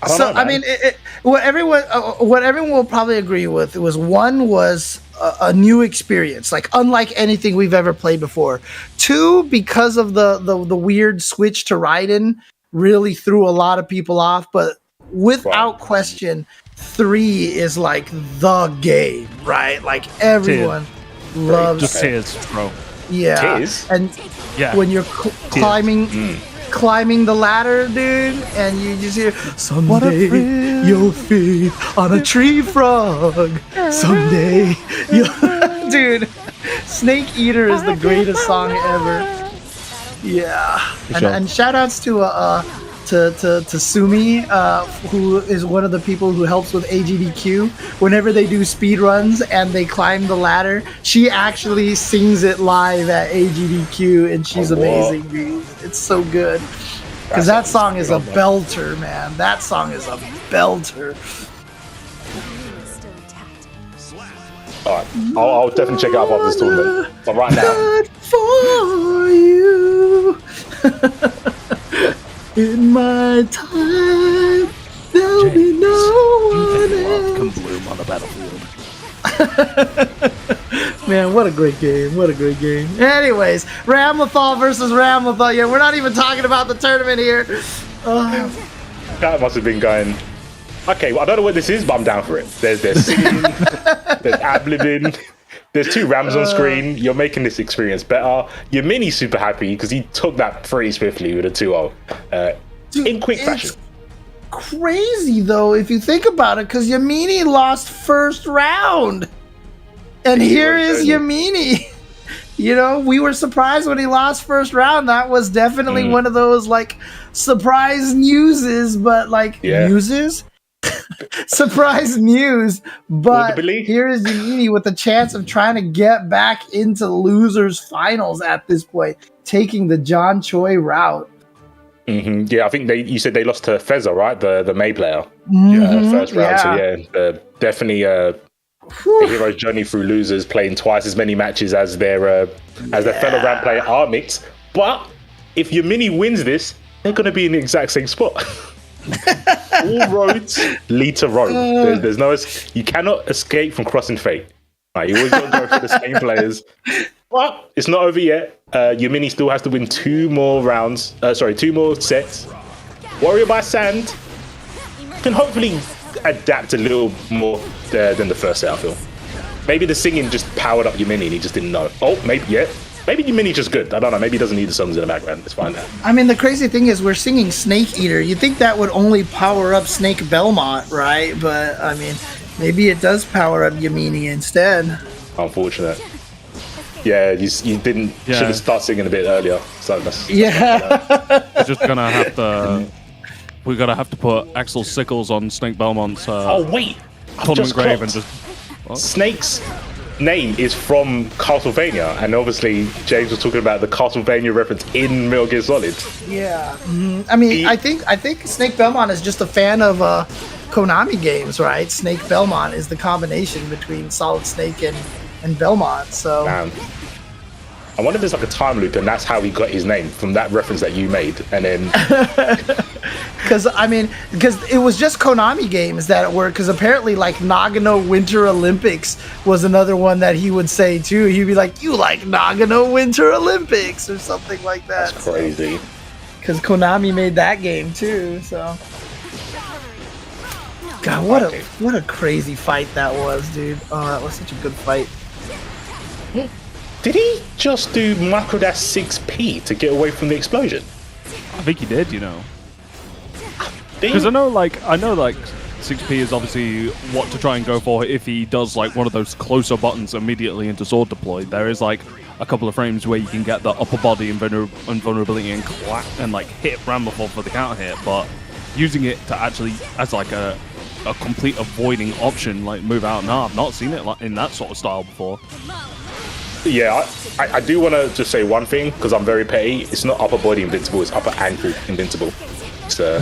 I mean, what everyone will probably agree with was one was a new experience, like unlike anything we've ever played before. Two, because of the weird switch to Raiden, really threw a lot of people off. But without question, 3 is like the game, right? Like everyone loves just tears, bro. Yeah, Tears? and when you're climbing the ladder, dude, and you just hear someday you'll feed on a tree frog. Someday you'll dude, Snake Eater is the greatest song ever. Yeah. And shout outs to Sumi, who is one of the people who helps with AGDQ. Whenever they do speed runs and they climb the ladder, she actually sings it live at AGDQ, and she's amazing, dude. It's so good. Because that song is a belter, man. That song is a belter. Alright, I'll definitely check it out after this tournament. But right now, for you. In my time, there'll be no one else. Can bloom on the battlefield. Man, what a great game. What a great game. Anyways, Ramlethal versus Ramlethal. Yeah, we're not even talking about the tournament here. that must have been going. Okay, well, I don't know what this is, but I'm down for it. There's singing, there's ad-libbing, there's 2 Rams on screen. You're making this experience better. Yammini's super happy because he took that pretty swiftly with a 2-0 in quick fashion. Crazy though, if you think about it, because Yammini lost first round, and here is Yammini. You know, we were surprised when he lost first round. That was definitely one of those like surprise newses, but like newses. Surprise news, but here is Yammini with a chance of trying to get back into losers finals at this point, taking the John Choi route. Yeah, I think you said they lost to Feza, right? The May player. First round. So definitely a hero's journey through losers, playing twice as many matches as their fellow Ram player Armix. But if Yammini wins this, they're going to be in the exact same spot. All roads lead to Rome. There's no, you cannot escape from crossing fate. Right, you always got to go for the same players. But it's not over yet. Yammini still has to win 2 more rounds. 2 more sets. Warrior by Sand can hopefully adapt a little more than the first set, I feel. Maybe the singing just powered up Yammini and he just didn't know. Oh, maybe Yammini's just good. I don't know. Maybe he doesn't need the songs in the background. Let's find out. I mean, the crazy thing is we're singing Snake Eater. You'd think that would only power up Snake Belmont, right? But, I mean, maybe it does power up Yammini instead. Unfortunate. Yeah, you should have started singing a bit earlier. So that's we're just going to have to... We're going to have to put Axel Sickles on Snake Belmont's tournament grave and just... What? Snake's name is from Castlevania, and obviously James was talking about the Castlevania reference in Metal Gear Solid. Yeah, I mean, I think Snake Belmont is just a fan of Konami games, right? Snake Belmont is the combination between Solid Snake and Belmont. So, I wonder if there's like a time loop, and that's how he got his name from that reference that you made, and then. Because it was just Konami games that were, because apparently like Nagano Winter Olympics was another one that he would say too. He'd be like, "You like Nagano Winter Olympics" or something like that. That's crazy. Because Konami made that game too. So, God, what a crazy fight that was, dude. Oh, that was such a good fight. Did he just do Microdash 6P to get away from the explosion? I think he did, you know. Because I know 6P is obviously what to try and go for if he does like one of those closer buttons immediately into sword deploy. There is like a couple of frames where you can get the upper body invulnerability and clap and like hit Ramlethal for the counter hit, but using it to actually as like a complete avoiding option, like move out. No, I've not seen it like in that sort of style before. Yeah, I do want to just say one thing because I'm very petty. It's not upper body invincible; it's upper ankle invincible. It's a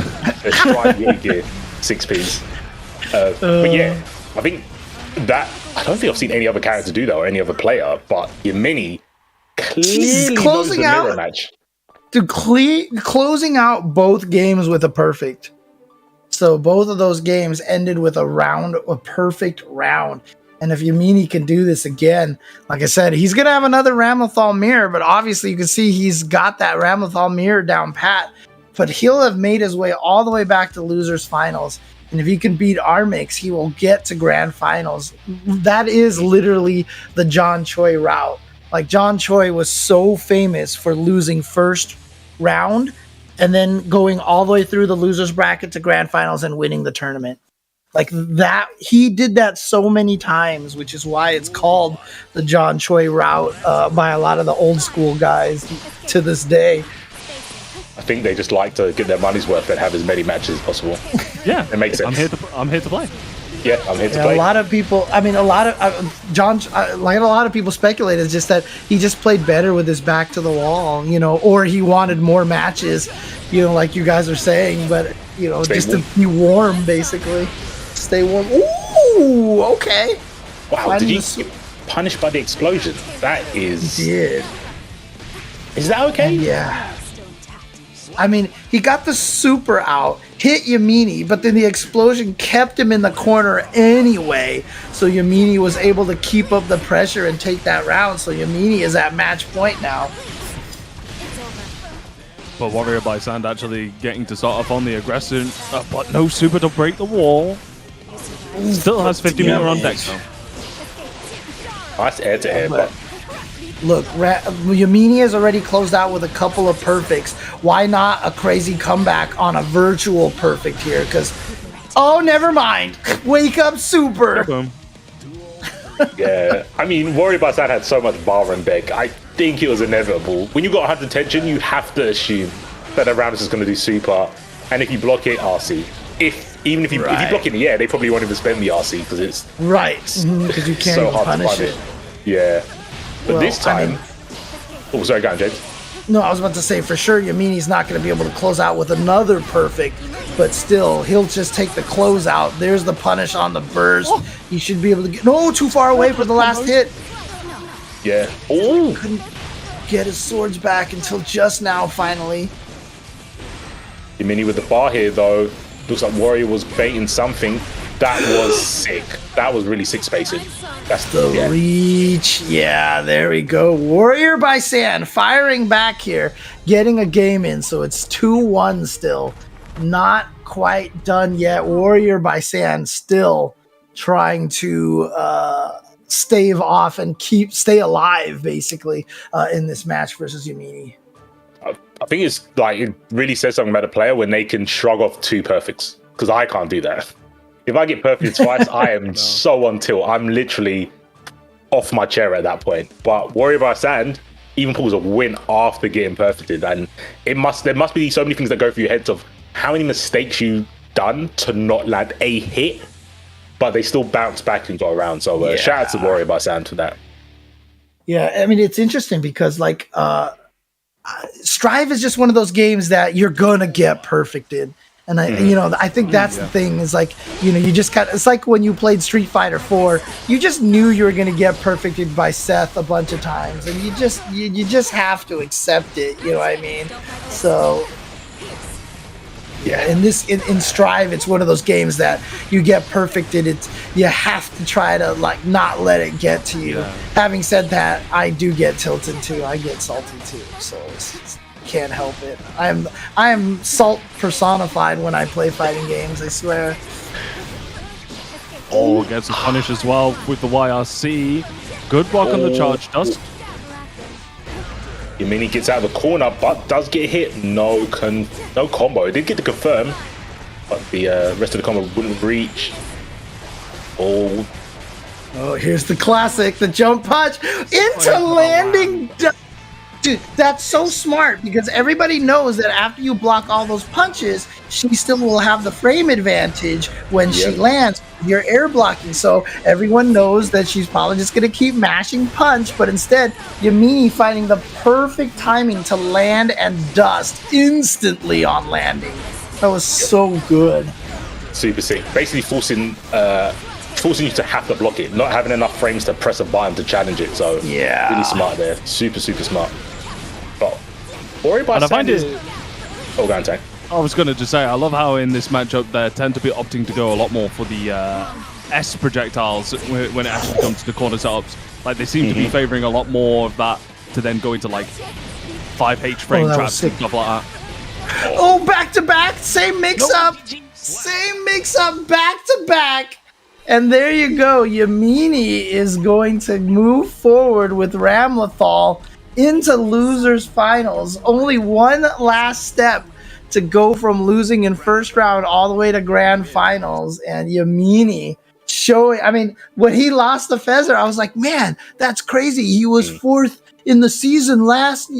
stride gear 6Ps. But yeah, I think that I don't think I've seen any other character do that or any other player. But Yammini clearly knows the mirror match. Dude, closing out both games with a perfect. So both of those games ended with a perfect round. And if Yammini can do this again, like I said, he's going to have another Ramlethal mirror, but obviously you can see he's got that Ramlethal mirror down pat. But he'll have made his way all the way back to losers finals. And if he can beat Armix, he will get to grand finals. That is literally the John Choi route. Like, John Choi was so famous for losing first round and then going all the way through the losers bracket to grand finals and winning the tournament. Like that, he did that so many times, which is why it's called the John Choi route by a lot of the old school guys to this day. I think they just like to get their money's worth and have as many matches as possible. Yeah, it makes sense. I'm here to play. Yeah, I'm here to play. A lot of people, I mean, a lot of people speculate it's just that he just played better with his back to the wall, you know, or he wanted more matches, you know, like you guys are saying, but, you know, just to be warm, basically. Stay warm. Ooh, okay. Wow, did he get punished by the explosion? That is... He did. Is that okay? Yeah. I mean, he got the super out, hit Yammini, but then the explosion kept him in the corner anyway. So Yammini was able to keep up the pressure and take that round. So Yammini is at match point now. But XWarriorBySand actually getting to start off on the aggression, but no super to break the wall. Still has 50 meter on deck though. Nice air to air, but look, Yammini has already closed out with a couple of perfects. Why not a crazy comeback on a virtual perfect here? Because, oh, never mind. Wake up super. Boom. Yeah, I mean, XWarriorBySand had so much bar and deck. I think it was inevitable. When you got 100 tension, you have to assume that the Rams is going to do super. And if you block it, RC. Even if you block in the air, they probably won't even spend the RC because it's because you can't so even hard punish to it. Yeah, but this time, oh, sorry, go on, James. No, I was about to say for sure Yammini's not going to be able to close out with another perfect, but still he'll just take the close out. There's the punish on the burst. He should be able to get too far away for the last hit. Yeah. Oh, couldn't get his swords back until just now. Finally, Yammini with the bar here though. Looks like Warrior was baiting something. That was sick. That was really sick spacing. That's the reach. Yeah, there we go. XWarriorBySand firing back here, getting a game in. So it's 2-1 still. Not quite done yet. XWarriorBySand still trying to stave off and stay alive, basically, in this match versus Yammini. I think it's like, it really says something about a player when they can shrug off 2 perfects, because I can't do that. If I get perfect twice, I am so on tilt. I'm literally off my chair at that point. But XWarriorBySand even pulls a win after getting perfected, and there must be so many things that go through your heads of how many mistakes you've done to not land a hit, but they still bounce back and go around. So shout out to XWarriorBySand for that. Yeah, I mean, it's interesting because like Strive is just one of those games that you're gonna get perfected. And I think that's the thing is like, you just it's like when you played Street Fighter 4, you just knew you were going to get perfected by Seth a bunch of times, and you just have to accept it. You know what I mean? So yeah, in Strive, it's one of those games that you get perfected. You have to try to like not let it get to you. Yeah. Having said that, I do get tilted too. I get salty too. So it's can't help it. I am salt personified when I play fighting games, I swear. Oh, gets a punish as well with the YRC. Good block on the charge dust. Yammini gets out of the corner, but does get hit. No combo. It did get to confirm, but the rest of the combo wouldn't reach. Oh, here's the classic, the jump punch into landing. Dude, that's so smart because everybody knows that after you block all those punches, she still will have the frame advantage when she lands. You're air blocking, so everyone knows that she's probably just going to keep mashing punch, but instead, Yammini finding the perfect timing to land and dust instantly on landing. That was so good. Super sick. Basically forcing you to have to block it, not having enough frames to press a button to challenge it. So really smart there. Super, super smart. But XWarriorBySand is... Oh, go on, Tank. I was going to just say, I love how in this matchup they tend to be opting to go a lot more for the S projectiles when it actually comes to the corner setups. Like, they seem to be favoring a lot more of that to then go into, like, 5H frame traps and stuff like that. Oh, back-to-back, same mix-up. Same mix-up, back-to-back. And there you go. Yammini is going to move forward with Ramlethal into losers finals. Only one last step to go from losing in first round all the way to grand finals. And Yammini showing, I mean, when he lost the Feather, I was like, man, that's crazy. He was fourth in the season last